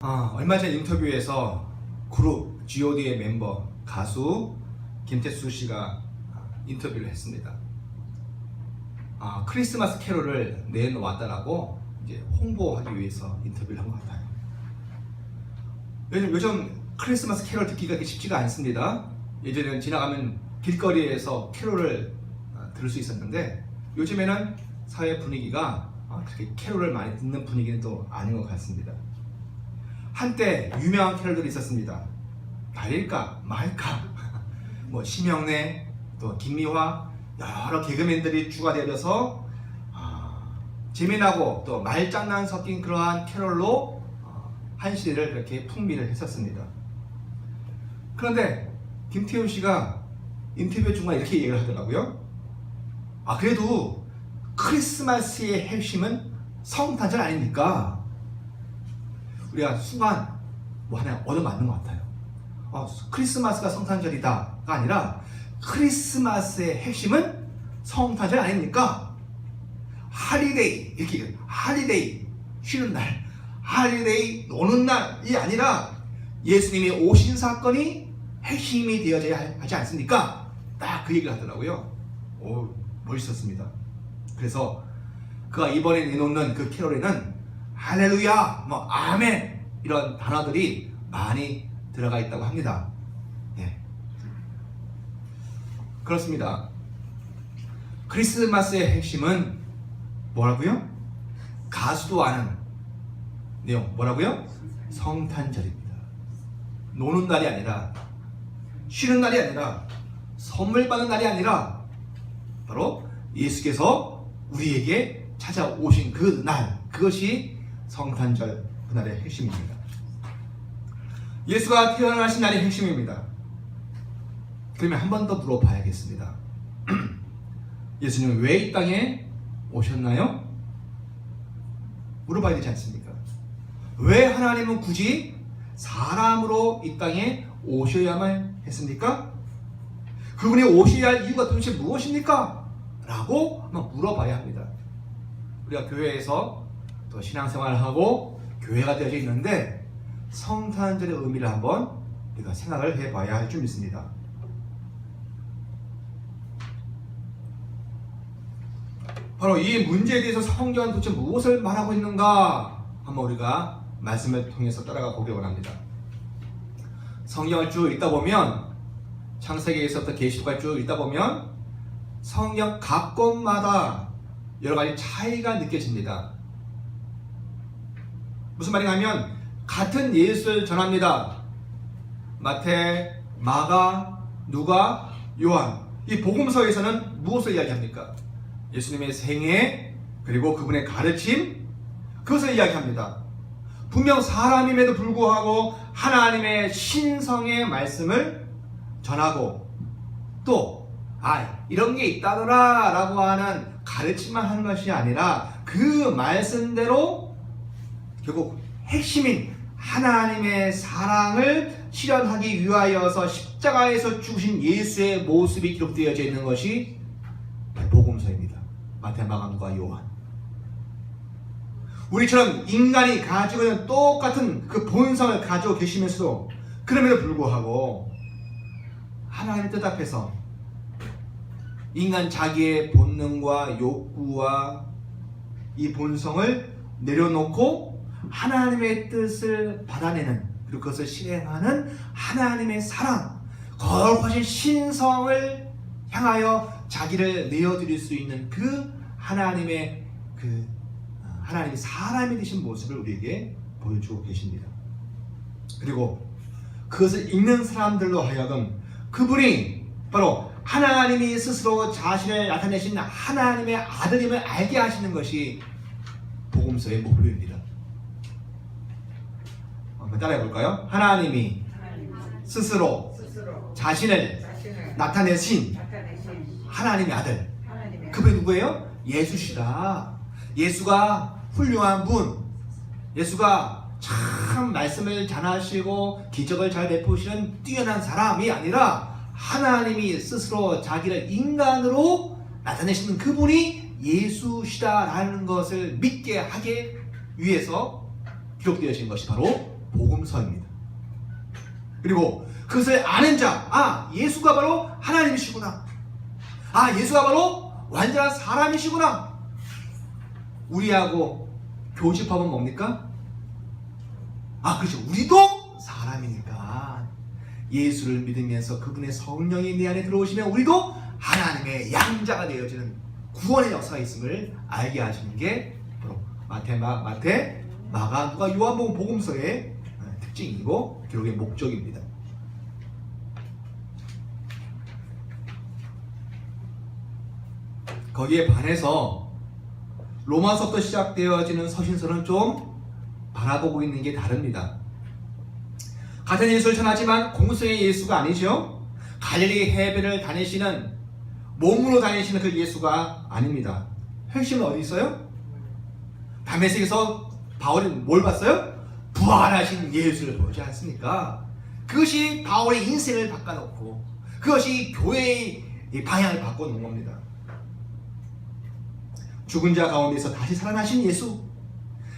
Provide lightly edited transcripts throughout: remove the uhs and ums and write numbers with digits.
얼마 전 인터뷰에서 그룹 G.O.D의 멤버 가수 김태수 씨가 인터뷰를 했습니다. 크리스마스 캐롤을 내놓았다라고 이제 홍보하기 위해서 인터뷰를 한 것 같아요. 요즘 크리스마스 캐롤 듣기가 그렇게 쉽지가 않습니다. 예전에는 지나가면 길거리에서 캐롤을 들을 수 있었는데 요즘에는 사회 분위기가 그렇게 캐롤을 많이 듣는 분위기는 또 아닌 것 같습니다. 한때 유명한 캐롤들이 있었습니다. 달릴까 말까 뭐 심영래, 또 김미화, 여러 개그맨들이 주가 되어서 재미나고 또 말장난 섞인 그러한 캐롤로 한 시대를 그렇게 풍미를 했었습니다. 그런데 김태훈 씨가 인터뷰 중간에 이렇게 얘기를 하더라고요. 그래도 크리스마스의 핵심은 성탄절 아닙니까? 우리가 순간 뭐 하나 얻어맞는 것 같아요. 크리스마스가 성탄절이다가 아니라 크리스마스의 핵심은 성탄절 아닙니까? 할리데이, 이렇게 할리데이, 쉬는 날, 할리데이, 노는 날이 아니라 예수님이 오신 사건이 핵심이 되어져야 하지 않습니까? 딱 그 얘기를 하더라고요. 멋있었습니다. 그래서 그가 이번에 내놓는 그 캐롤에는 할렐루야, 아멘 이런 단어들이 많이 들어가 있다고 합니다. 그렇습니다. 크리스마스의 핵심은 뭐라고요? 가수도 아는 내용 뭐라고요? 성탄절입니다. 노는 날이 아니라, 쉬는 날이 아니라, 선물 받는 날이 아니라 바로 예수께서 우리에게 찾아오신 그 날, 그것이 성탄절 그날의 핵심입니다. 예수가 태어나신 날이 핵심입니다. 그러면 한 번 더 물어봐야겠습니다. 예수님은 왜 이 땅에 오셨나요? 물어봐야 되지 않습니까? 왜 하나님은 굳이 사람으로 이 땅에 오셔야만 했습니까? 그분이 오셔야 할 이유가 도대체 무엇입니까? 라고 한번 물어봐야 합니다. 우리가 교회에서 또 신앙생활을 하고 교회가 되어져 있는데 성탄절의 의미를 한번 우리가 생각을 해봐야 할 줄 믿습니다. 바로 이 문제에 대해서 성경은 도대체 무엇을 말하고 있는가 한번 우리가 말씀을 통해서 따라가 보기 원합니다. 성경을 쭉 읽다 보면 창세기에서부터 계시록까지 쭉 읽다 보면 성경 각 곳마다 여러 가지 차이가 느껴집니다. 무슨 말인가 하면 같은 예수를 전합니다. 마태, 마가, 누가, 요한 이 복음서에서는 무엇을 이야기합니까? 예수님의 생애 그리고 그분의 가르침 그것을 이야기합니다. 분명 사람임에도 불구하고 하나님의 신성의 말씀을 전하고 또 이런 게 있다더라 라고 하는 가르침만 하는 것이 아니라 그 말씀대로 결국 핵심인 하나님의 사랑을 실현하기 위하여서 십자가에서 죽으신 예수의 모습이 기록되어져 있는 것이 복음서입니다. 마태, 마가, 누가, 요한. 우리처럼 인간이 가지고 있는 똑같은 그 본성을 가지고 계시면서도 그럼에도 불구하고 하나님의 뜻 앞에서 인간 자기의 본능과 욕구와 이 본성을 내려놓고 하나님의 뜻을 받아내는 그리고 그것을 실행하는 하나님의 사랑, 거룩하신 신성을 향하여 자기를 내어드릴 수 있는 그 하나님의 하나님이 사람이 되신 모습을 우리에게 보여주고 계십니다. 그리고 그것을 읽는 사람들로 하여금 그분이 바로 하나님이 스스로 자신을 나타내신 하나님의 아들임을 알게 하시는 것이 복음서의 목표입니다. 한번 따라해 볼까요? 하나님이 스스로 자신을 나타내신 하나님의 아들. 그분이 누구예요? 예수시다. 예수가 훌륭한 분, 예수가 참 말씀을 잘하시고 기적을 잘 베푸시는 뛰어난 사람이 아니라 하나님이 스스로 자기를 인간으로 나타내시는 그분이 예수시다라는 것을 믿게 하기 위해서 기록되어진 것이 바로 복음서입니다. 그리고 그것을 아는 자, 예수가 바로 하나님이시구나. 예수가 바로 완전한 사람이시구나. 우리하고 교집합은 뭡니까? 그렇죠. 우리도 사람이니까 예수를 믿으면서 그분의 성령이 내 안에 들어오시면 우리도 하나님의 양자가 되어지는 구원의 역사가 있음을 알게 하시는 게 바로 마태, 마가, 누가, 요한복음 복음서의 특징이고 기록의 목적입니다. 거기에 반해서 로마서부터 시작되어지는 서신서는 좀 바라보고 있는 게 다릅니다. 같은 예수를 전하지만 공생의 예수가 아니죠. 갈릴리 해변을 다니시는, 몸으로 다니시는 그 예수가 아닙니다. 핵심은 어디 있어요? 다메섹에서 바울이 뭘 봤어요? 부활하신 예수를 보지 않습니까? 그것이 바울의 인생을 바꿔놓고 그것이 교회의 방향을 바꿔놓은 겁니다. 죽은 자 가운데서 다시 살아나신 예수,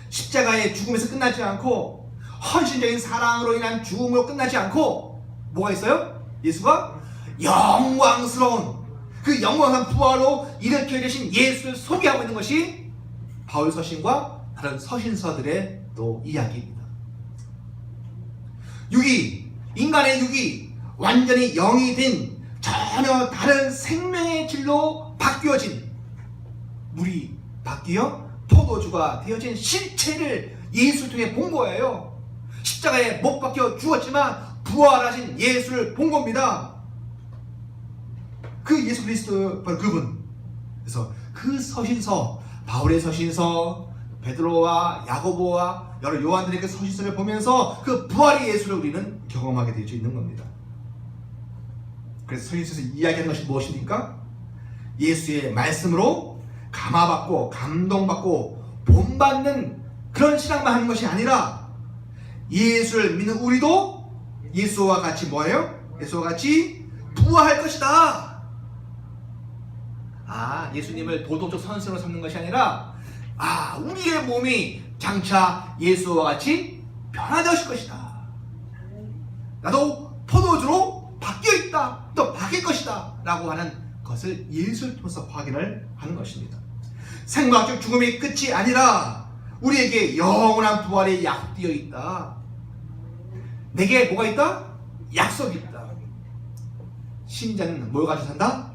십자가의 죽음에서 끝나지 않고 헌신적인 사랑으로 인한 죽음으로 끝나지 않고 뭐가 있어요? 예수가 영광스러운 그 영광한 부활로 일으켜 계신 예수를 소개하고 있는 것이 바울 서신과 다른 서신서들의 또 이야기입니다. 인간의 육이 완전히 영이 된 전혀 다른 생명의 질로 바뀌어진, 물이 바뀌어 포도주가 되어진 실체를 예수를 통해 본 거예요. 십자가에 못 박혀 죽었지만 부활하신 예수를 본 겁니다. 그 예수 그리스도 바로 그분. 그래서 그 서신서, 바울의 서신서, 베드로와 야고보와 여러 요한들의 그 서신서를 보면서 그 부활의 예수를 우리는 경험하게 될 수 있는 겁니다. 그래서 서신서에서 이야기하는 것이 무엇입니까? 예수의 말씀으로 감화받고 감동받고 본받는 그런 신앙만 하는 것이 아니라 예수를 믿는 우리도 예수와 같이 뭐예요? 예수와 같이 부활할 것이다. 예수님을 도덕적 선생으로 삼는 것이 아니라 우리의 몸이 장차 예수와 같이 변화되실 것이다. 나도 포도주로 바뀌어있다. 또 바뀔 것이다. 라고 하는 것을 예수를 통해서 확인을 하는 것입니다. 생명적 죽음이 끝이 아니라 우리에게 영원한 부활이 약속되어 있다. 내게 뭐가 있다? 약속이 있다. 신자는 뭘 가지고 산다?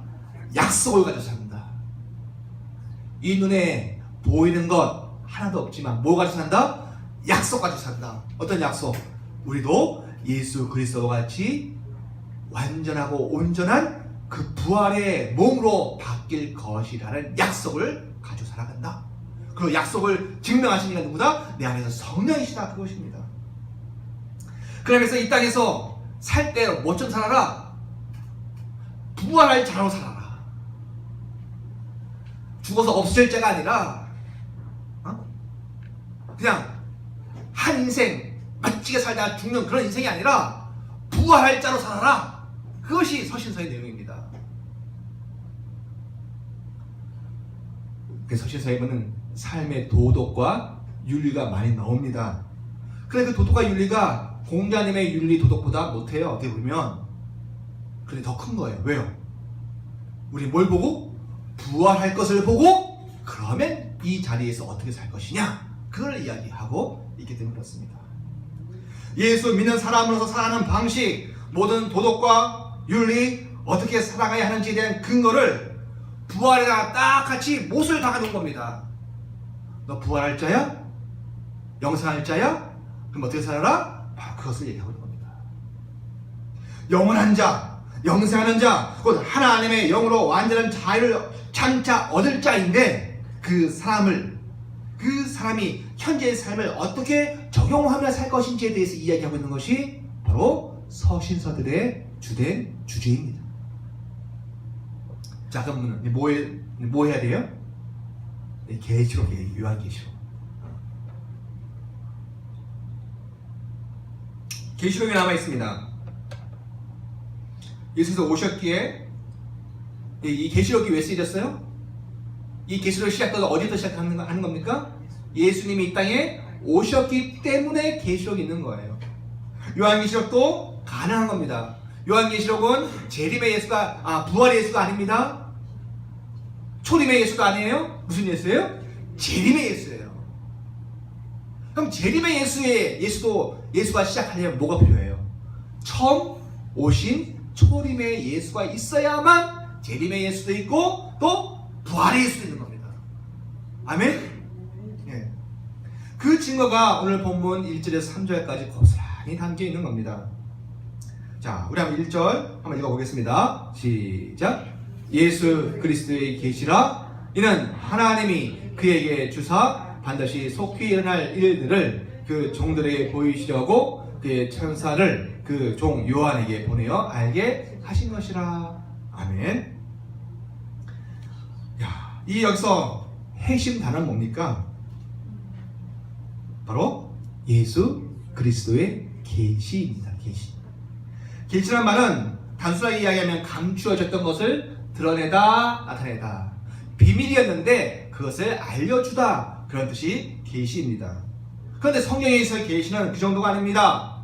약속을 가지고 산다. 이 눈에 보이는 것 하나도 없지만 뭐 가지고 산다? 약속 가지고 산다. 어떤 약속? 우리도 예수 그리스도와 같이 완전하고 온전한 그 부활의 몸으로 바뀔 것이라는 약속을 가지고 살아간다. 그 약속을 증명하시는 이가 누구다? 내 안에서 성령이시다. 그것입니다. 그러면서 이 땅에서 살 때 뭐좀 살아라? 부활할 자로 살아라. 죽어서 없을 자가 아니라 그냥 한 인생 멋지게 살다가 죽는 그런 인생이 아니라 부활할 자로 살아라. 그것이 서신서의 내용입니다. 그 서신서에 보면 삶의 도덕과 윤리가 많이 나옵니다. 그런데 그 도덕과 윤리가 공자님의 윤리 도덕보다 못해요. 어떻게 보면. 그런데 더 큰 거예요. 왜요? 우리 뭘 보고? 부활할 것을 보고 그러면 이 자리에서 어떻게 살 것이냐, 그걸 이야기하고 있기 때문에 그렇습니다. 예수 믿는 사람으로서 살아가는 방식, 모든 도덕과 윤리, 어떻게 살아가야 하는지에 대한 근거를 부활에다가 딱 같이 못을 박아놓은 겁니다. 너 부활할 자야? 영생할 자야? 그럼 어떻게 살아라? 바로 그것을 얘기하고 있는 겁니다. 영원한 자, 영생하는 자, 곧 하나님의 영으로 완전한 자유를 장차 얻을 자인데 그 사람이 현재의 삶을 어떻게 적용하며 살 것인지에 대해서 이야기하고 있는 것이 바로 서신서들의 주된 주제입니다. 자, 그럼 뭐 해야 돼요? 계시록이에요. 요한계시록. 계시록에 남아 있습니다. 예수께서 오셨기에 이 계시록이 왜 쓰여졌어요? 이 계시록 시작도 어디부터 시작하는 겁니까? 예수님이 이 땅에 오셨기 때문에 계시록이 있는 거예요. 요한계시록도 가능한 겁니다. 요한계시록은 재림의 예수가 부활의 예수가 아닙니다. 초림의 예수가 아니에요. 무슨 예수예요? 재림의 예수예요. 그럼 재림의 예수도 예수가 시작하려면 뭐가 필요해요? 처음 오신 초림의 예수가 있어야만 재림의 예수도 있고 또 부활의 예수도 있는 겁니다. 아멘? 예. 그 증거가 오늘 본문 1절에서 3절까지 고스란히 담겨 있는 겁니다. 자, 우리 한번 1절 한번 읽어보겠습니다. 시작. 예수 그리스도의 계시라. 이는 하나님이 그에게 주사 반드시 속히 일어날 일들을 그 종들에게 보이시려고 그의 천사를 그 종 요한에게 보내어 알게 하신 것이라. 아멘. 야, 이 여기서 핵심 단어는 뭡니까? 바로 예수 그리스도의 계시입니다. 계시. 계시란 말은 단순하게 이야기하면 감추어졌던 것을 드러내다, 나타내다. 비밀이었는데 그것을 알려주다. 그런 뜻이 계시입니다. 그런데 성경에 있어의 계시는 그 정도가 아닙니다.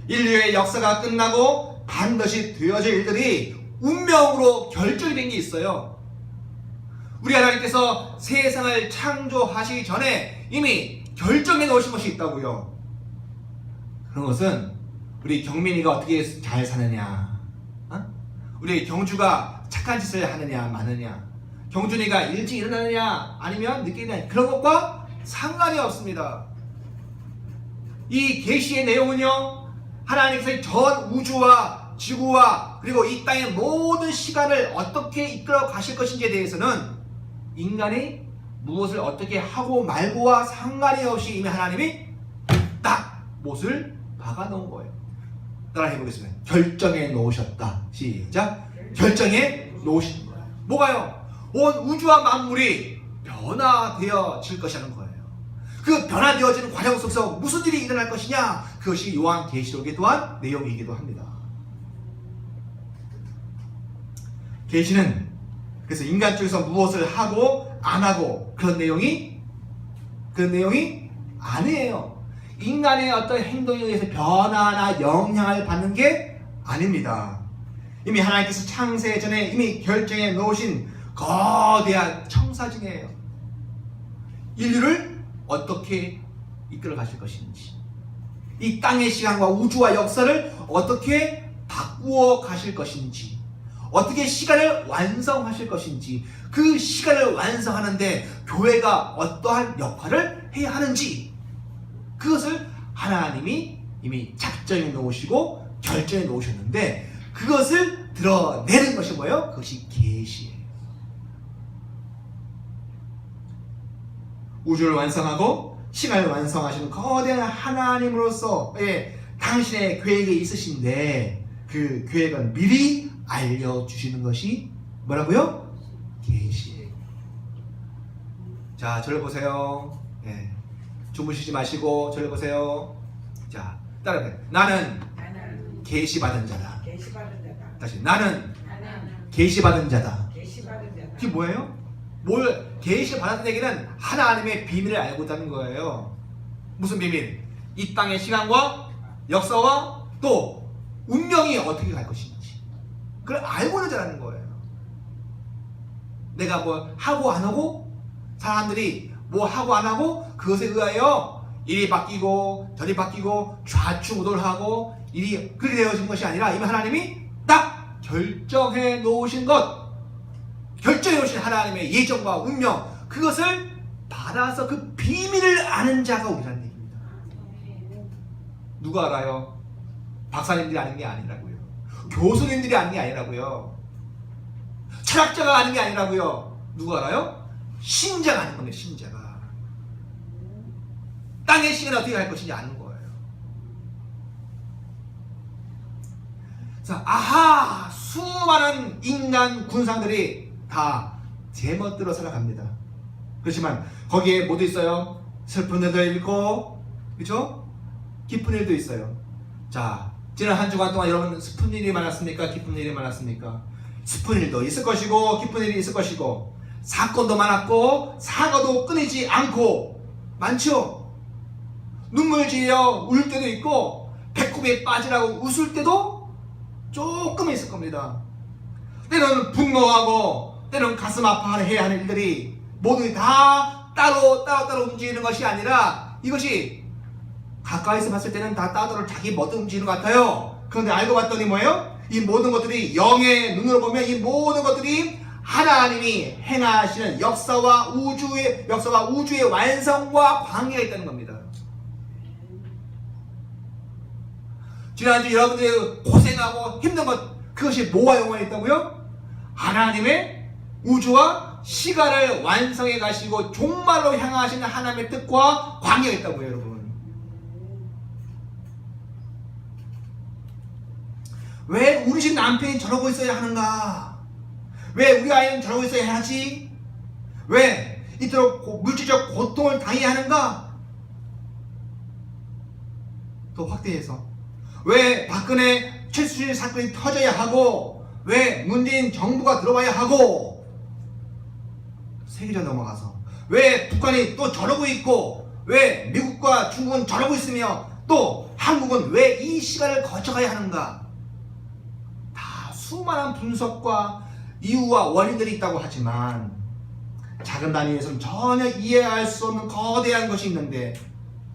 인류의 역사가 끝나고 반드시 되어질 일들이 운명으로 결정이 된 게 있어요. 우리 하나님께서 세상을 창조하시기 전에 이미 결정해 놓으신 것이 있다고요. 그런 것은 우리 경민이가 어떻게 잘 사느냐, 우리 경주가 착한 짓을 하느냐 마느냐, 경준이가 일찍 일어나느냐 아니면 늦게 일어나느냐, 그런 것과 상관이 없습니다. 이 계시의 내용은요, 하나님께서 전 우주와 지구와 그리고 이 땅의 모든 시간을 어떻게 이끌어 가실 것인지에 대해서는 인간이 무엇을 어떻게 하고 말고와 상관이 없이 이미 하나님이 딱 못을 박아 놓은 거예요. 따라 해보겠습니다. 결정해 놓으셨다. 시작. 결정해 놓으신 거예요. 뭐가요? 온 우주와 만물이 변화되어질 것이라는 거예요. 그 변화되어지는 과정 속에서 무슨 일이 일어날 것이냐, 그것이 요한계시록에 또한 내용이기도 합니다. 계시는 그래서 인간 쪽에서 무엇을 하고 안 하고 그런 내용이 아니에요. 인간의 어떤 행동에 의해서 변화나 영향을 받는 게 아닙니다. 이미 하나님께서 창세 전에 이미 결정해 놓으신 거대한 청사진이에요. 인류를 어떻게 이끌어 가실 것인지, 이 땅의 시간과 우주와 역사를 어떻게 바꾸어 가실 것인지, 어떻게 시간을 완성하실 것인지, 그 시간을 완성하는데 교회가 어떠한 역할을 해야 하는지, 그것을 하나님이 이미 작정해 놓으시고 결정해 놓으셨는데 그것을 드러내는 것이 뭐예요? 그것이 계시예요. 우주를 완성하고 시간을 완성하시는 거대한 하나님으로서의 당신의 계획이 있으신데 그 계획은 미리 알려주시는 것이 뭐라고요? 계시예요. 자, 저를 보세요. 주무시지 마시고 저를 보세요. 자, 따라해. 나는 계시받은 자다. 다시, 나는 계시받은 자다. 그게 뭐예요? 뭘 계시받았다는 얘기는 하나님의 비밀을 알고 있다는 거예요. 무슨 비밀? 이 땅의 시간과 역사와 또 운명이 어떻게 갈 것인지 그걸 알고 있는 자라는 거예요. 내가 뭐 하고 안 하고, 사람들이 뭐 하고 안 하고 그것에 의하여 일이 바뀌고 저리 바뀌고 좌충우돌하고 일이 그렇게 되어진 것이 아니라 이미 하나님이 딱 결정해 놓으신 것, 결정해 놓으신 하나님의 예정과 운명, 그것을 받아서 그 비밀을 아는 자가 우리라는 얘기입니다. 누가 알아요? 박사님들이 아는 게 아니라고요. 교수님들이 아는 게 아니라고요. 철학자가 아는 게 아니라고요. 누가 알아요? 신자가 아는 겁니다. 신자가. 땅의 시간을 어떻게 할 것인지 아는 거예요. 자, 아하, 수많은 인간 군상들이 다 제멋대로 살아갑니다. 그렇지만 거기에 뭐도 있어요? 슬픈 일도 있고, 그렇죠? 기쁜 일도 있어요. 자, 지난 한 주간 동안 여러분 슬픈 일이 많았습니까? 기쁜 일이 많았습니까? 슬픈 일도 있을 것이고 기쁜 일이 있을 것이고, 사건도 많았고 사과도 끊이지 않고 많죠. 눈물 지어 울 때도 있고 배꼽 꿈에 빠지라고 웃을 때도 조금 있을 겁니다. 때로는 분노하고 때로는 가슴 아파하는 해야 하는 일들이 모두 다 따로 움직이는 것이 아니라 이것이 가까이서 봤을 때는 다 따로 자기 멋대로 움직이는 것 같아요. 그런데 알고 봤더니 뭐예요? 이 모든 것들이 영의 눈으로 보면 이 모든 것들이 하나님이 행하시는 역사와 우주의 완성과 관계가 있다는 겁니다. 지난주 여러분들이 고생하고 힘든 것, 그것이 뭐와 연관이 있다고요? 하나님의 우주와 시간을 완성해 가시고 종말로 향하시는 하나님의 뜻과 관계가 있다고요, 여러분. 왜 우리 집 남편이 저러고 있어야 하는가? 왜 우리 아이는 저러고 있어야 하지? 왜 이토록 물질적 고통을 당해야 하는가? 또 확대해서 왜 박근혜 최순실 사건이 터져야 하고, 왜 문재인 정부가 들어와야 하고, 세계적 넘어가서 왜 북한이 또 저러고 있고, 왜 미국과 중국은 저러고 있으며 또 한국은 왜 이 시간을 거쳐가야 하는가? 다 수많은 분석과 이유와 원인들이 있다고 하지만 작은 단위에서는 전혀 이해할 수 없는 거대한 것이 있는데,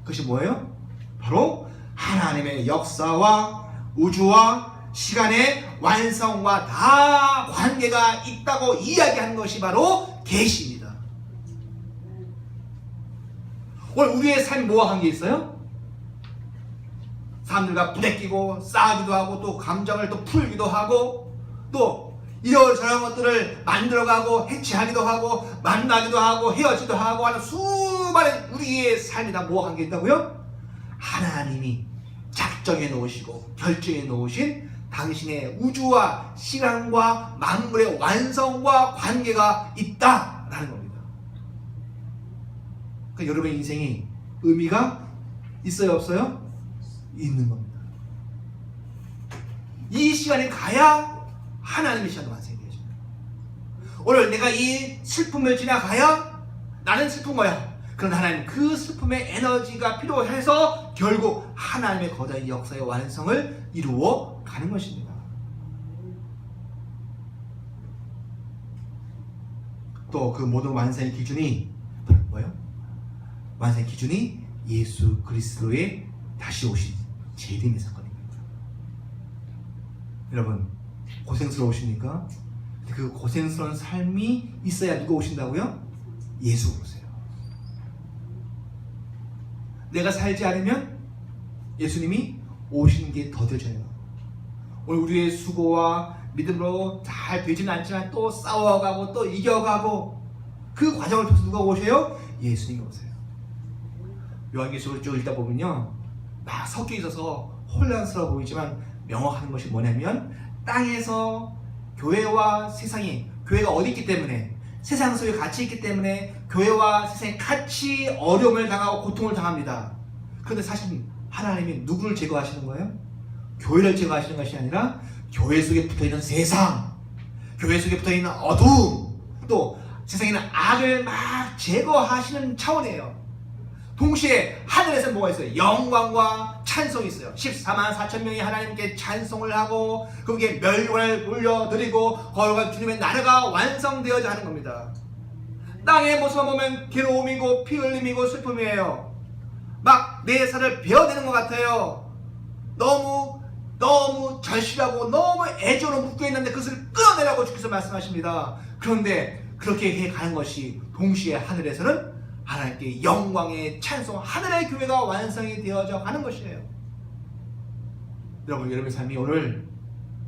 그것이 뭐예요? 바로 하나님의 역사와 우주와 시간의 완성과 다 관계가 있다고 이야기하는 것이 바로 계시입니다. 오늘 우리의 삶이 뭐와 관계 있어요? 사람들과 부대끼고 싸우기도 하고 또 감정을 또 풀기도 하고 또 이러저러한 것들을 만들어가고 해체하기도 하고 만나기도 하고 헤어지기도 하고 하는 수많은 우리의 삶이 다 뭐와 관계 있다고요? 하나님이 작정해 놓으시고 결정해 놓으신 당신의 우주와 시간과 만물의 완성과 관계가 있다라는 겁니다. 그러니까 여러분의 인생이 의미가 있어요, 없어요? 있는 겁니다. 이 시간에 가야 하나님의 시간도 완성이 되어집니다. 오늘 내가 이 슬픔을 지나가야 나는 슬픈 거야. 그러나 하나님 그 슬픔의 에너지가 필요해서 결국 하나님의 거대한 역사의 완성을 이루어 가는 것입니다. 또 그 모든 완성의 기준이 뭐예요? 완성의 기준이 예수 그리스도의 다시 오신 재림의 사건입니다. 여러분 고생스러우십니까? 그 고생스러운 삶이 있어야 누가 오신다고요? 예수 오세요. 내가 살지 않으면 예수님이 오시는 게 더뎌져요. 오늘 우리의 수고와 믿음으로 잘 되지는 않지만 또 싸워가고 또 이겨가고 그 과정을 통해서 누가 오셔요? 예수님이 오세요. 요한계시록을 쭉 읽다 보면요, 막 섞여 있어서 혼란스러워 보이지만 명확한 것이 뭐냐면 땅에서 교회와 세상이, 교회가 어디 있기 때문에 세상 속에 같이 있기 때문에 교회와 세상이 같이 어려움을 당하고 고통을 당합니다. 그런데 사실 하나님이 누구를 제거하시는 거예요? 교회를 제거하시는 것이 아니라 교회 속에 붙어있는 세상, 교회 속에 붙어있는 어두움, 또 세상에 있는 악을 막 제거하시는 차원이에요. 동시에 하늘에서 뭐가 있어요? 영광과 찬송이 있어요. 14만 4천 명이 하나님께 찬송을 하고 거기에 멸관을 올려드리고 거룩한 주님의 나라가 완성되어져 하는 겁니다. 땅의 모습만 보면 괴로움이고 피 흘림이고 슬픔이에요. 막 내 살을 베어내는 것 같아요. 너무 절실하고 너무 애정으로 묶여있는데 그것을 끌어내라고 주께서 말씀하십니다. 그런데 그렇게 해가는 것이 동시에 하늘에서는 하나님께 영광의 찬송, 하늘의 교회가 완성이 되어져 가는 것이에요. 여러분의 삶이 오늘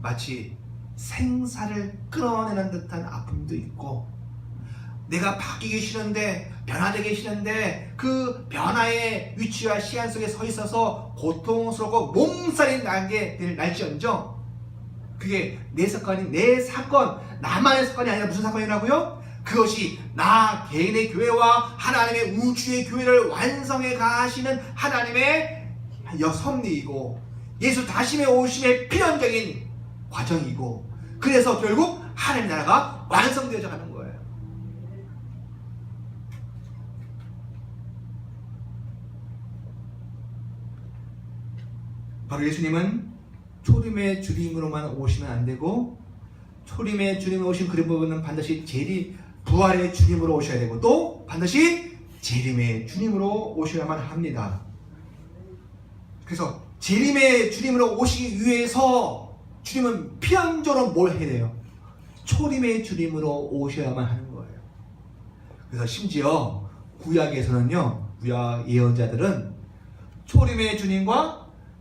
마치 생사를 끌어내는 듯한 아픔도 있고, 내가 바뀌기 싫은데, 변화되기 싫은데 그 변화의 위치와 시간 속에 서 있어서 고통스럽고 몸살이 나게 날지언정 그게 내 사건이, 내 사건, 나만의 사건이 아니라 무슨 사건이라고요? 그것이 나 개인의 교회와 하나님의 우주의 교회를 완성해 가시는 하나님의 섭리이고 예수 다시의 오심의 필연적인 과정이고, 그래서 결국 하나님의 나라가 완성되어져 가는 거예요. 바로 예수님은 초림의 주님으로만 오시면 안 되고, 초림의 주님으로 오신 그분은 반드시 부활의 주님으로 오셔야 되고, 또 반드시 재림의 주님으로 오셔야만 합니다. 그래서 재림의 주님으로 오시기 위해서 주님은 필연적으로 뭘 해야 돼요? 초림의 주님으로 오셔야만 하는 거예요. 그래서 심지어 구약에서는요, 구약 예언자들은 초림의 주님과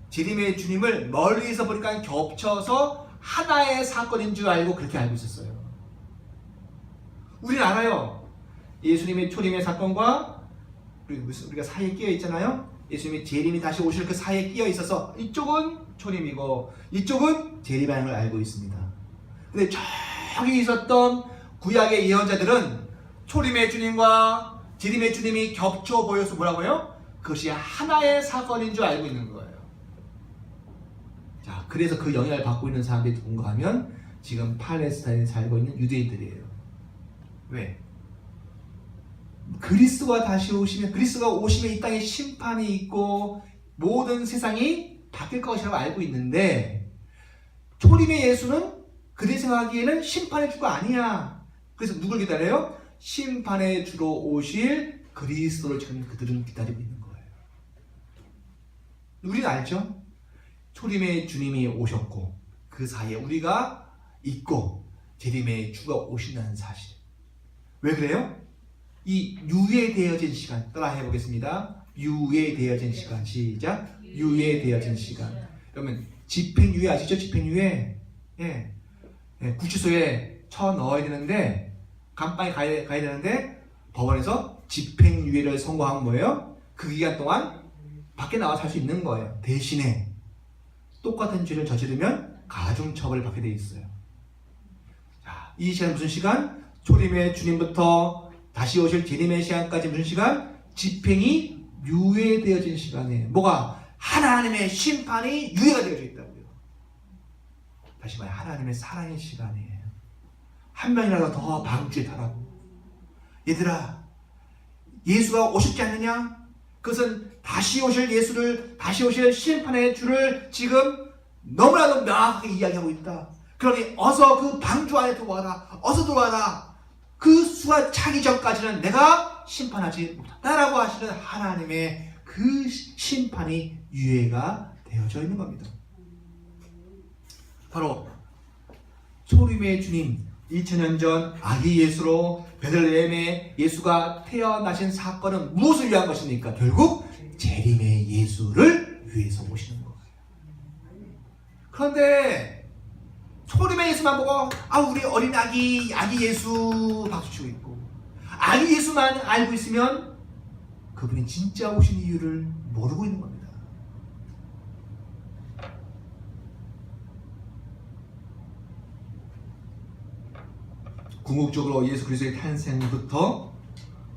재림의 주님을 멀리서 보니까 겹쳐서 하나의 사건인 줄 알고 그렇게 알고 있었어요. 우리는 알아요. 예수님의 초림의 사건과 우리가 사이에 끼어 있잖아요. 예수님이 재림이 다시 오실 그 사이에 끼어 있어서 이쪽은 초림이고 이쪽은 재림이라는 걸 알고 있습니다. 근데 저기 있었던 구약의 예언자들은 초림의 주님과 재림의 주님이 겹쳐 보여서 뭐라고요? 그것이 하나의 사건인 줄 알고 있는 거예요. 자, 그래서 그 영향을 받고 있는 사람들이 누군가 하면 지금 팔레스타인에 살고 있는 유대인들이에요. 왜? 그리스도가 다시 오시면, 그리스도가 오시면 이 땅에 심판이 있고 모든 세상이 바뀔 것이라고 알고 있는데, 초림의 예수는 그들이 생각하기에는 심판의 주가 아니야. 그래서 누굴 기다려요? 심판의 주로 오실 그리스도를 지금 그들은 기다리고 있는 거예요. 우리는 알죠? 초림의 주님이 오셨고 그 사이에 우리가 있고 재림의 주가 오신다는 사실. 왜 그래요? 이 유예되어진 시간, 따라 해보겠습니다. 유예되어진 시간. 시작. 유예되어진 시간. 그러면 집행유예 아시죠? 집행유예. 예. 구치소에 쳐 넣어야 되는데, 감방에 가야 되는데 법원에서 집행유예를 선고한 거예요. 그 기간 동안 밖에 나와서 살 수 있는 거예요. 대신에 똑같은 죄를 저지르면 가중처벌을 받게 돼 있어요. 자, 이 시간 무슨 시간? 초림의 주님부터 다시 오실 재림의 시간까지 무슨 시간? 집행이 유예되어진 시간이에요. 뭐가? 하나님의 심판이 유예가 되어져 있다고요. 다시 말해, 하나님의 사랑의 시간이에요. 한 명이라도 더 방주에 타라고. 얘들아, 예수가 오셨지 않느냐? 그것은 다시 오실 예수를, 다시 오실 심판의 주를 지금 너무나도 명확하게 이야기하고 있다. 그러니 어서 그 방주 안에 들어와라. 어서 들어와라. 그 수가 차기 전까지는 내가 심판하지 못한다라고 하시는 하나님의 그 심판이 유예가 되어져 있는 겁니다. 바로 초림의 주님, 2000년 전 아기 예수로 베들레헴에 예수가 태어나신 사건은 무엇을 위한 것입니까? 결국 재림의 예수를 위해서 오시는 거예요. 그런데 초림의 예수만 보고 우리 어린 아기 예수 박수치고 있고, 아기 예수만 알고 있으면 그분이 진짜 오신 이유를 모르고 있는 겁니다. 궁극적으로 예수 그리스도의 탄생부터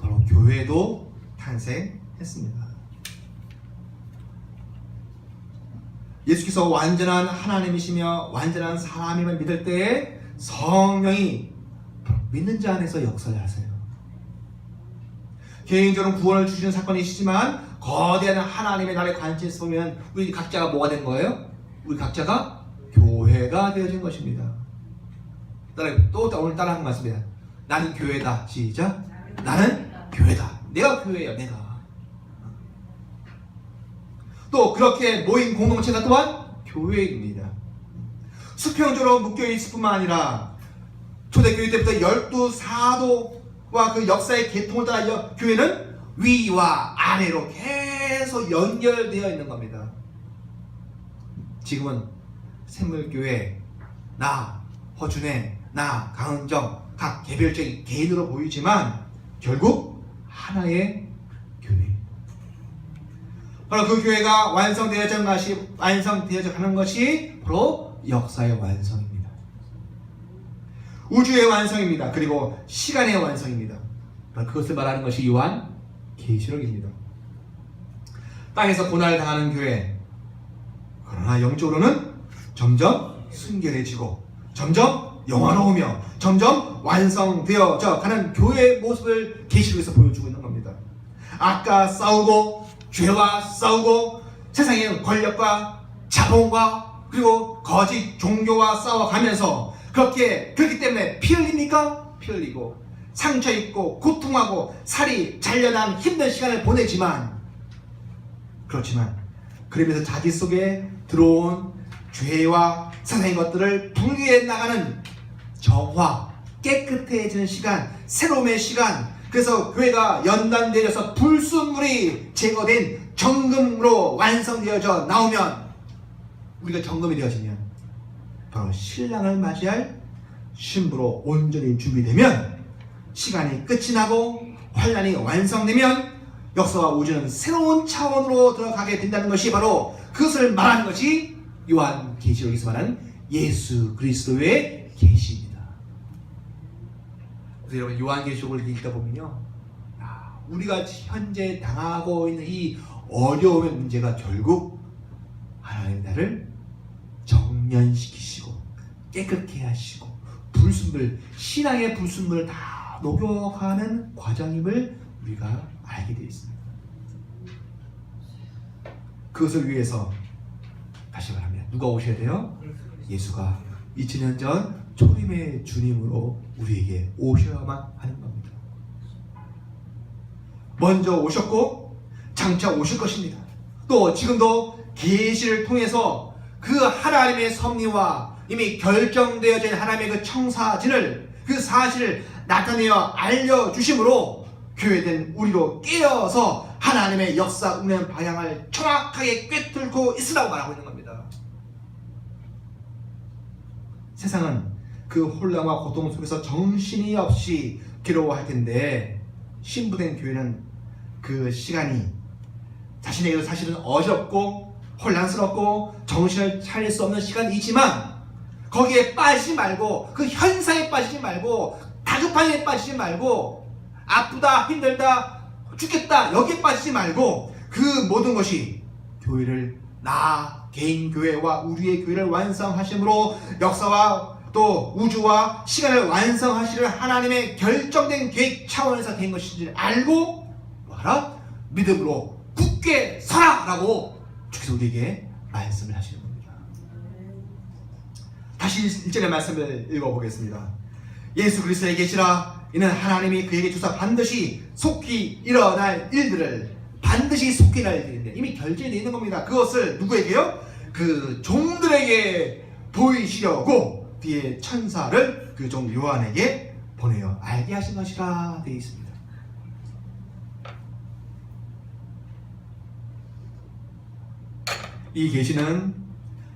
바로 교회도 탄생했습니다. 예수께서 완전한 하나님이시며 완전한 사람임을 믿을 때에 성령이 믿는 자 안에서 역사를 하세요. 개인적으로 구원을 주시는 사건이시지만 거대한 하나님의 나라의 관점에서 보면 우리 각자가 뭐가 된 거예요? 우리 각자가 교회가 되어진 것입니다. 오늘 따라 하는 말씀입니다. 나는 교회다. 시작. 나는 교회다. 내가 교회예요. 내가. 또 그렇게 모인 공동체가 또한 교회입니다. 수평적으로 묶여있을 뿐만 아니라 초대교회 때부터 12사도와 그 역사의 계통을 따라 교회는 위와 아래로 계속 연결되어 있는 겁니다. 지금은 샘물교회, 나 허준혜, 나 강은정 각 개별적인 개인으로 보이지만 결국 하나의 교회. 바로 그 교회가 완성되어져 가는 것이 바로 역사의 완성입니다. 우주의 완성입니다. 그리고 시간의 완성입니다. 바로 그것을 말하는 것이 요한 계시록입니다. 땅에서 고난을 당하는 교회, 그러나 영적으로는 점점 순결해지고 점점 영화로우며 점점 완성되어져 가는 교회의 모습을 계시록에서 보여주고 있는 겁니다. 악과 싸우고 죄와 싸우고 세상의 권력과 자본과 그리고 거짓 종교와 싸워가면서 그렇기 때문에 피 흘립니까? 피 흘리고 상처 입고 고통하고 살이 잘려난 힘든 시간을 보내지만, 그렇지만 그러면서 자기 속에 들어온 죄와 세상의 것들을 분리해 나가는 정화, 깨끗해지는 시간, 새로움의 시간, 그래서 교회가 연단되어서 불순물이 제거된 정금으로 완성되어져 나오면, 우리가 정금이 되어지면 바로 신랑을 맞이할 신부로 온전히 준비되면, 시간이 끝이 나고 환란이 완성되면 역사와 우주는 새로운 차원으로 들어가게 된다는 것이 바로 그것을 말하는 것이 요한계시록에서 말하는 예수 그리스도의 계시입니다. 그래서 여러분, 요한계시록을 읽다 보면요, 우리가 현재 당하고 있는 이 어려움의 문제가 결국 하나님 나를 정련시키시고 깨끗게 하시고 불순물, 신앙의 불순물을 다 녹여가는 과정임을 우리가 알게 되어 있습니다. 그것을 위해서 다시 말하면 누가 오셔야 돼요? 예수가 2000년 전 초림의 주님으로 우리에게 오셔야만 하는 겁니다. 먼저 오셨고 장차 오실 것입니다. 또 지금도 계시를 통해서 그 하나님의 섭리와 이미 결정되어진 하나님의 그 청사진을, 그 사실을 나타내어 알려주심으로 교회된 우리로 깨어서 하나님의 역사 운행 방향을 정확하게 꿰뚫고 있으라고 말하고 있는 겁니다. 세상은 그 혼란과 고통 속에서 정신이 없이 괴로워할 텐데, 신부된 교회는 그 시간이 자신에게도 사실은 어렵고 혼란스럽고 정신을 차릴 수 없는 시간이지만, 거기에 빠지지 말고, 그 현상에 빠지지 말고, 다급한 일에 빠지지 말고, 아프다, 힘들다, 죽겠다, 여기에 빠지지 말고, 그 모든 것이 교회를, 나 개인 교회와 우리의 교회를 완성하심으로 역사와 또 우주와 시간을 완성하시는 하나님의 결정된 계획 차원에서 된 것인지를 알고 뭐하라? 믿음으로 굳게 서라! 라고 주께서 우리에게 말씀을 하시는 겁니다. 다시 1절의 말씀을 읽어보겠습니다. 예수 그리스도의 계시라. 이는 하나님이 그에게 주사 반드시 속히 일어날 일들을, 반드시 속히 일어날 일들인데 이미 결정되어 있는 겁니다. 그것을 누구에게요? 그 종들에게 보이시려고 뒤에 천사를 그 종 요한에게 보내어 알게 하신 것이라 되어 있습니다. 이 계시는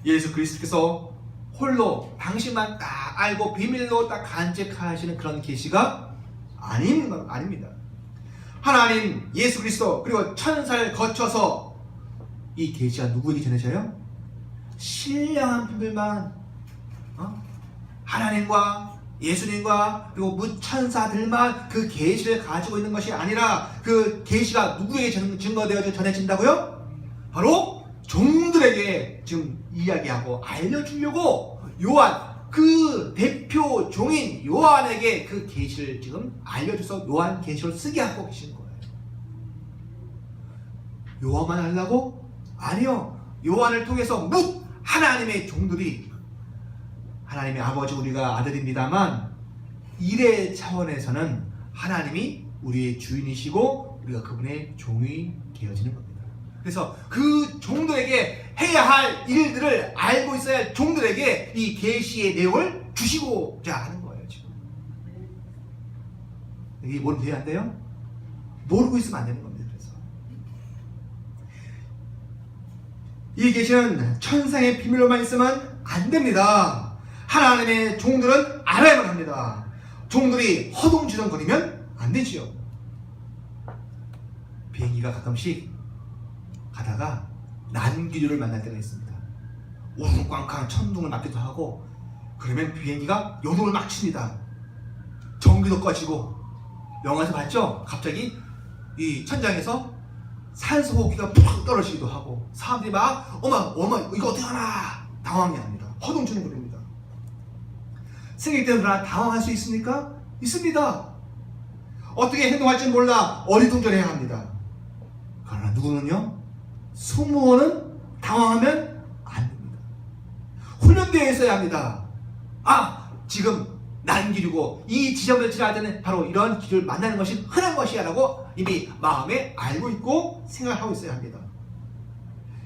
예수 그리스도께서 홀로 당신만 딱 알고 비밀로 딱 간직하시는 그런 계시가 아닙니다. 하나님, 예수 그리스도, 그리고 천사를 거쳐서 이 계시가 누구에게 전해져요? 신령한 분들만, 하나님과 예수님과 그리고 무천사들만 그 계시를 가지고 있는 것이 아니라, 그 계시가 누구에게 증거되어져 전해진다고요? 바로 종들에게 지금 이야기하고 알려주려고 요한, 그 대표 종인 요한에게 그 계시를 지금 알려줘서 요한 계시를 쓰게 하고 계신 거예요. 요한만 하려고? 아니요. 요한을 통해서 하나님의 종들이, 하나님의 아버지 우리가 아들입니다만 일의 차원에서는 하나님이 우리의 주인이시고 우리가 그분의 종이 되어지는 겁니다. 그래서 그 종들에게 해야 할 일들을 알고 있어야 할 종들에게 이 계시의 내용을 주시고자 하는 거예요. 지금 이게 모르면 돼야 안 돼요? 모르고 있으면 안 되는 겁니다. 그래서 이 계시는 천상의 비밀로만 있으면 안 됩니다. 하나님의 종들은 알아야만 합니다. 종들이 허둥지둥거리면 안 되지요. 비행기가 가끔씩 가다가 난기류를 만날 때가 있습니다. 우르꽝꽝 천둥을 맞기도 하고, 그러면 비행기가 요동을 막 칩니다. 전기도 꺼지고, 영화에서 봤죠? 갑자기 이 천장에서 산소 호흡기가 푹 떨어지기도 하고, 사람들이 막 어머 이거 어떻게 하나 당황이 합니다. 허둥지둥거립니다. 생일 때는 그러나 당황할 수 있습니까? 있습니다. 어떻게 행동할지 몰라 어리둥절해야 합니다. 그러나 누구는요? 승무원은 당황하면 안 훈련되어 있어야 합니다. 지금 난 길이고 이 지점을 지나갈 때는 바로 이런 길을 만나는 것이 흔한 것이야 라고 이미 마음에 알고 있고 생각하고 있어야 합니다.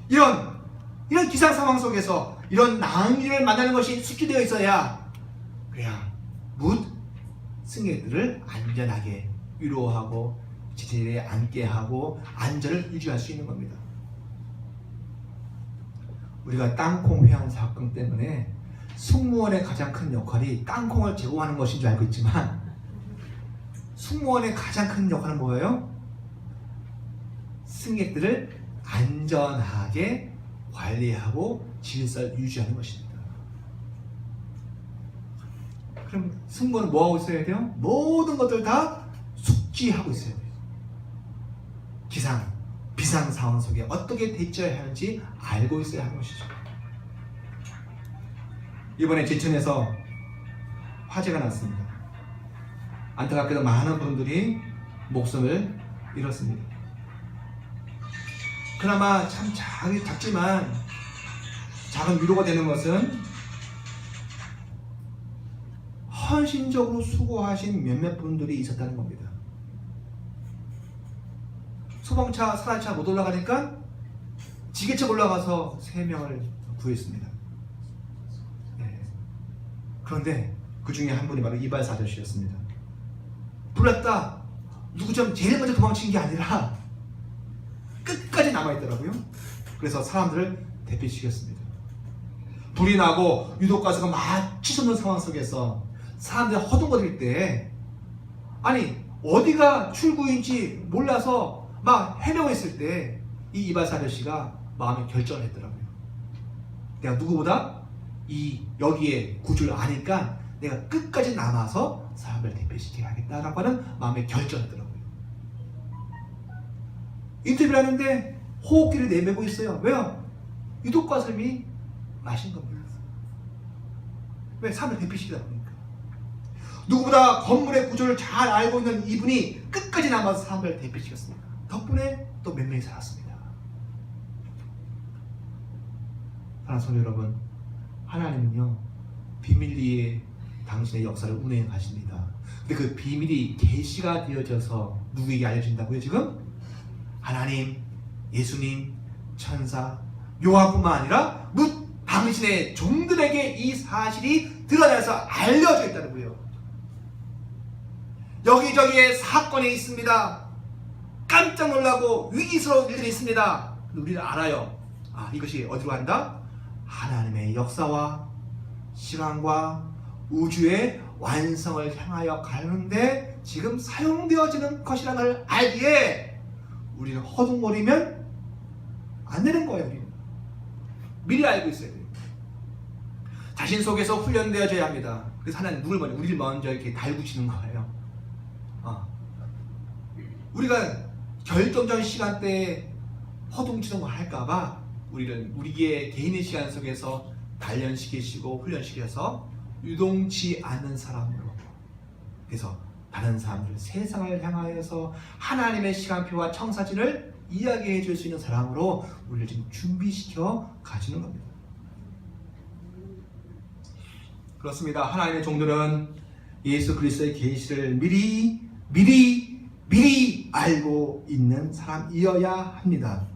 이런 기상 상황 속에서 이런 낭길을 만나는 것이 숙지되어 있어야 그래야 묻 승객들을 안전하게 위로하고 지체에 앉게 하고 안전을 유지할 수 있는 겁니다. 우리가 땅콩 회항 사건 때문에 승무원의 가장 큰 역할이 땅콩을 제공하는 것인 줄 알고 있지만 승무원의 가장 큰 역할은 뭐예요? 승객들을 안전하게 관리하고 질서를 유지하는 것입니다. 그럼 승무원은 뭐하고 있어야 돼요? 모든 것들 다 숙지하고 있어야 돼요. 비상 상황 속에 어떻게 대처해야 하는지 알고 있어야 하는 것이죠. 이번에 제천에서 화재가 났습니다. 안타깝게도 많은 분들이 목숨을 잃었습니다. 그나마 참 작지만 작은 위로가 되는 것은 헌신적으로 수고하신 몇몇 분들이 있었다는 겁니다. 소방차, 사다리차 못 올라가니까 지게차 올라가서 3명을 구했습니다. 그런데 그 중에 한 분이 바로 이발사 아저씨였습니다. 불났다. 누구 좀 제일 먼저 도망친 게 아니라 끝까지 남아있더라고요. 그래서 사람들을 대피시켰습니다. 불이 나고 유독가스가 막 치솟는 상황 속에서 사람들이 허둥거릴 때 어디가 출구인지 몰라서 막 헤매고 있을 때 이 이발사 아저씨가 마음의 결정을 했더라고요. 내가 누구보다 여기에 구조를 아니까 내가 끝까지 남아서 사람을 대피시켜야겠다라고 하는 마음의 결정을 했더라고요. 인터뷰를 하는데 호흡기를 내매고 있어요. 왜요? 유독가스미 마신 겁니다. 왜? 사람을 대피시키다 보니까. 누구보다 건물의 구조를 잘 알고 있는 이분이 끝까지 남아서 사람을 대피시켰습니다. 덕분에 또 몇 명이 살았습니다. 사랑하는 성도 여러분, 하나님은요 비밀리에 당신의 역사를 운행하십니다. 근데 그 비밀이 계시가 되어져서 누구에게 알려진다고요? 지금 하나님, 예수님, 천사, 요한뿐만 아니라 당신의 종들에게 이 사실이 드러나서 알려져 있다는 거예요. 여기저기에 사건이 있습니다. 깜짝 놀라고 위기스러운 일들이 있습니다. 우리는 알아요. 이것이 어디로 간다? 하나님의 역사와 시간과 우주의 완성을 향하여 가는데 지금 사용되어지는 것이라는 걸 알기에 우리는 허둥거리면 안 되는 거예요. 우리는 미리 알고 있어야 돼요. 자신 속에서 훈련되어져야 합니다. 그래서 하나님 우리를 먼저 이렇게 달구시는 거예요. 우리가 결정적인 시간대에 허둥지둥 할까봐 우리의 개인의 시간 속에서 단련시키시고 훈련시켜서 유동치 않는 사람으로, 그래서 다른 사람들, 세상을 향하여서 하나님의 시간표와 청사진을 이야기해 줄 수 있는 사람으로 우리를 지금 준비시켜 가시는 겁니다. 그렇습니다. 하나님의 종들은 예수 그리스도의 계시를 미리 알고 있는 사람이어야 합니다.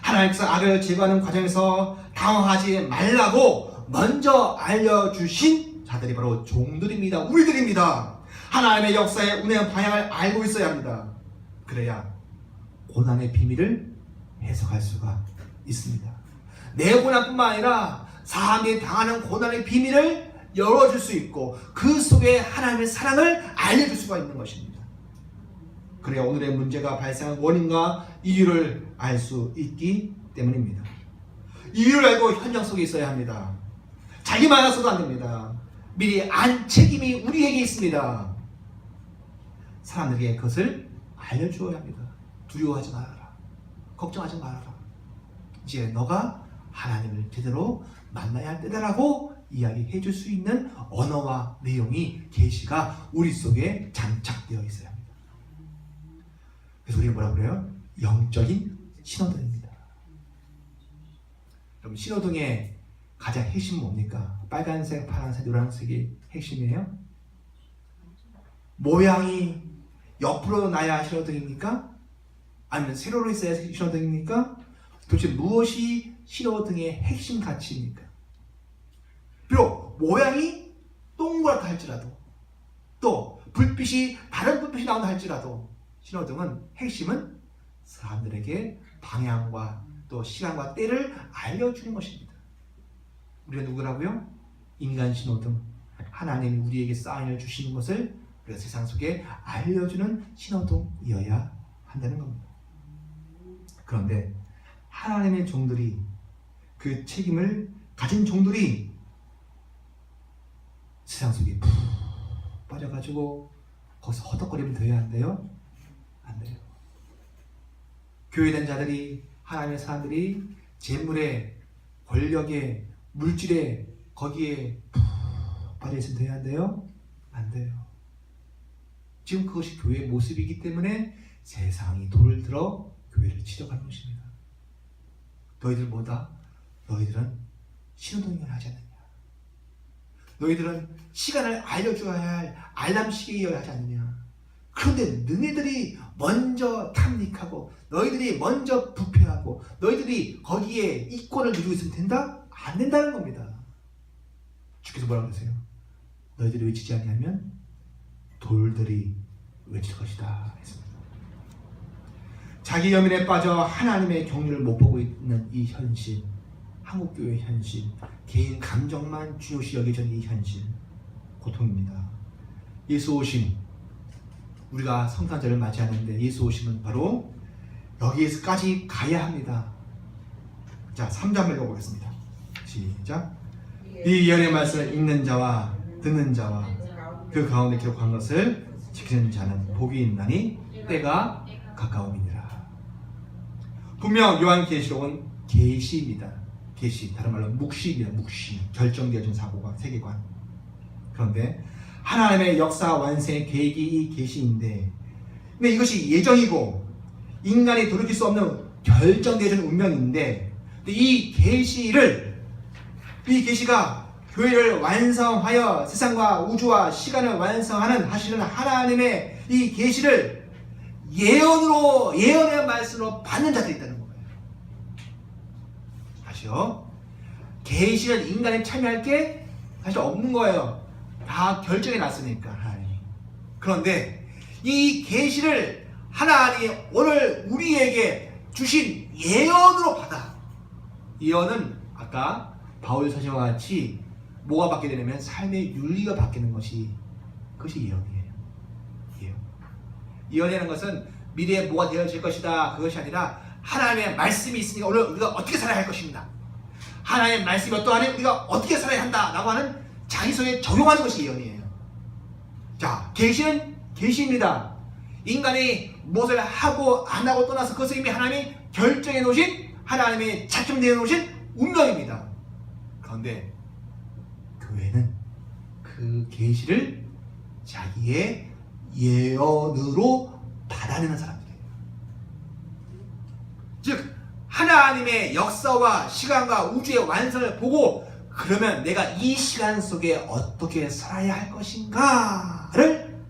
하나님께서 악을 제거하는 과정에서 당황하지 말라고 먼저 알려주신 자들이 바로 종들입니다. 우리들입니다. 하나님의 역사의 운행 방향을 알고 있어야 합니다. 그래야 고난의 비밀을 해석할 수가 있습니다. 내 고난뿐만 아니라 사람이 당하는 고난의 비밀을 열어줄 수 있고 그 속에 하나님의 사랑을 알려줄 수가 있는 것입니다. 그래야 오늘의 문제가 발생한 원인과 이유를 알 수 있기 때문입니다. 이유를 알고 현장 속에 있어야 합니다. 자기만 알아서도 안 됩니다. 미리 안 책임이 우리에게 있습니다. 사람들에게 그것을 알려주어야 합니다. 두려워하지 말아라. 걱정하지 말아라. 이제 너가 하나님을 제대로 만나야 할 때다라고 이야기해 줄 수 있는 언어와 내용이 계시가 우리 속에 장착되어 있어야 합니다. 그래서 우리가 뭐라고 그래요? 영적인 신호등입니다. 그럼 신호등에 가장 핵심은 뭡니까? 빨간색, 파란색, 노란색이 핵심이에요? 모양이 옆으로 나야 신호등입니까? 아니면 세로로 있어야 신호등입니까? 도대체 무엇이 신호등의 핵심 가치입니까? 비록 모양이 동그랗다 할지라도, 또 불빛이 다른 불빛이 나온다 할지라도 신호등은 핵심은 사람들에게 방향과 또 시간과 때를 알려주는 것입니다. 우리가 누구라고요? 인간 신호등, 하나님이 우리에게 사인을 주시는 것을 우리가 세상 속에 알려주는 신호등이어야 한다는 겁니다. 그런데 하나님의 종들이, 그 책임을 가진 종들이 세상 속에 푹 빠져가지고 거기서 허덕거리면 돼야 한대요? 안 돼요. 교회된 자들이, 하나님의 사람들이 재물에, 권력에, 물질에, 거기에 푹 빠져있으면 돼야 한대요? 안 돼요. 지금 그것이 교회의 모습이기 때문에 세상이 돌을 들어 교회를 치려가는 것입니다. 너희들 뭐다? 너희들은 신호등을 하지 않느냐? 너희들은 시간을 알려줘야 할 알람 시계여야 하지 않느냐? 그런데 너희들이 먼저 탐닉하고 너희들이 먼저 부패하고 너희들이 거기에 이권을 누리고 있으면 된다? 안 된다는 겁니다. 주께서 뭐라고 그러세요? 너희들이 외치지 아니하면 돌들이 외칠 것이다 했습니다. 자기 연민에 빠져 하나님의 경륜을 못 보고 있는 이 현실, 한국교회의 현실, 개인 감정만 중요시 여겨지는 이 현실, 고통입니다. 예수 오심, 우리가 성탄절을 맞이하는데 예수 오심은 바로 여기에서까지 가야 합니다. 자, 3절 한번 읽어보겠습니다. 시작. 이 예언의 말씀을 읽는 자와 듣는 자와 그 가운데 기록한 것을 지키는 자는 복이 있나니 때가 가까움이니라. 분명 요한계시록은 계시입니다. 계시, 다른 말로 묵시입니다. 묵시, 결정되어진 사고가, 세계관. 그런데 하나님의 역사 완성의 계획이 이 계시인데, 근데 이것이 예정이고 인간이 돌이킬 수 없는 결정되어진 운명인데, 이 계시가 교회를 완성하여 세상과 우주와 시간을 완성하는 하시는 하나님의 이 계시를 예언의 말씀으로 받는 자들이 있다는 거예요. 다시요. 계시는 인간이 참여할 게 사실 없는 거예요. 다 결정해 놨으니까 하나님이. 그런데 이 계시를 하나님이 오늘 우리에게 주신 예언으로 받아. 예언은 아까 바울 서신과 같이 뭐가 바뀌게 되냐면 삶의 윤리가 바뀌는 것이, 그것이 예언이에요. 예언이라는 것은 미래에 뭐가 되어질 것이다, 그것이 아니라 하나님의 말씀이 있으니까 오늘 우리가 어떻게 살아야 할 것입니다. 하나님의 말씀이 어떠하니 우리가 어떻게 살아야 한다 라고 하는 자기 속에 적용하는 것이 예언이에요. 자, 계시는 계시입니다. 인간이 무엇을 하고 안 하고 떠나서 그것을 이미 하나님이 결정해 놓으신, 하나님이 작정되어 놓으신 운명입니다. 그런데 교회는 그 계시를 자기의 예언으로 받아내는 사람들이에요. 즉 하나님의 역사와 시간과 우주의 완성을 보고, 그러면 내가 이 시간 속에 어떻게 살아야 할 것인가를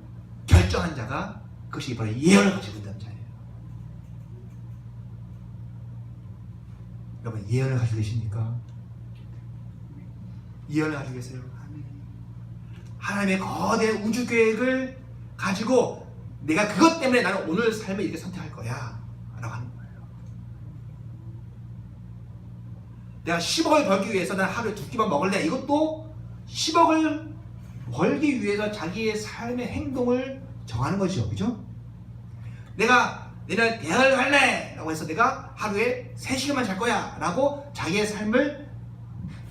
결정한 자가, 그것이 바로 예언을 가지고 있다는 자예요. 여러분, 예언을 가지고 계십니까? 예언을 가지고 계세요? 하나님의 거대 우주 계획을 가지고 내가 그것 때문에 나는 오늘 삶을 이렇게 선택할 거야 라고 하는 거예요. 내가 10억을 벌기 위해서 난 하루에 2끼만 먹을래, 이것도 10억을 벌기 위해서 자기의 삶의 행동을 정하는 거죠. 그죠? 내가 내년 대학을 갈래 라고 해서 내가 하루에 3시간만 잘 거야 라고 자기의 삶을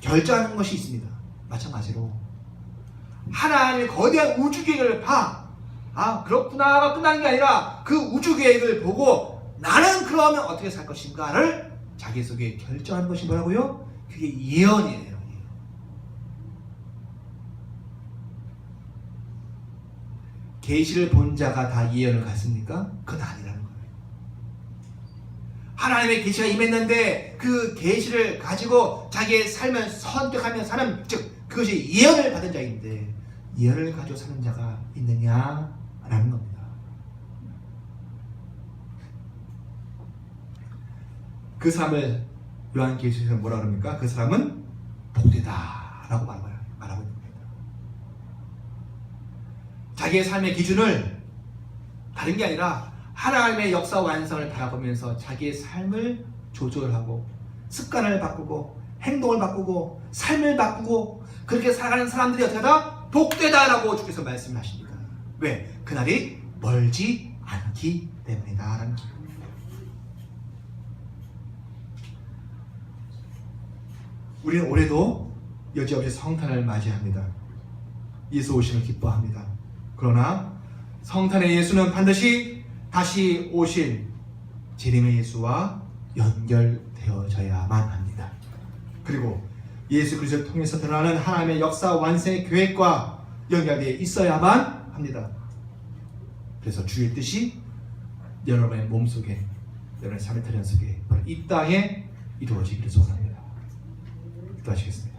결정하는 것이 있습니다. 마찬가지로 하나님의 거대한 우주 계획을 봐. 아, 그렇구나가 끝나는 게 아니라 그 우주 계획을 보고 나는 그러면 어떻게 살 것인가를 자기 속에 결정하는 것이 뭐라고요? 그게 예언이에요. 계시를 본 자가 다 예언을 갖습니까? 그건 아니라는 거예요. 하나님의 계시가 임했는데 그 계시를 가지고 자기의 삶을 선택하며 사는, 즉 그것이 예언을 받은 자인데 예언을 가지고 사는 자가 있느냐라는 겁니다. 그 사람을 요한계시록에서 뭐라 그럽니까? 그 사람은 복되다라고 말하고 있는 겁니다. 자기의 삶의 기준을 다른 게 아니라 하나님의 역사 완성을 바라보면서 자기의 삶을 조절하고 습관을 바꾸고 행동을 바꾸고 삶을 바꾸고 그렇게 살아가는 사람들이 어떻게 하다? 복되다라고 주께서 말씀하십니다. 왜? 그날이 멀지 않기 때문이다 라는 거예요. 우리는 올해도 여지없이 성탄을 맞이합니다. 예수 오심을 기뻐합니다. 그러나 성탄의 예수는 반드시 다시 오실 재림의 예수와 연결되어져야만 합니다. 그리고 예수 그리스도를 통해서 드러나는 하나님의 역사 완성의 계획과 연결되어 있어야만 합니다. 그래서 주의 뜻이 여러분의 몸속에, 여러분의 삶의 터전 속에, 이 땅에 이루어지기를 소원합니다. 기도하시겠습니다.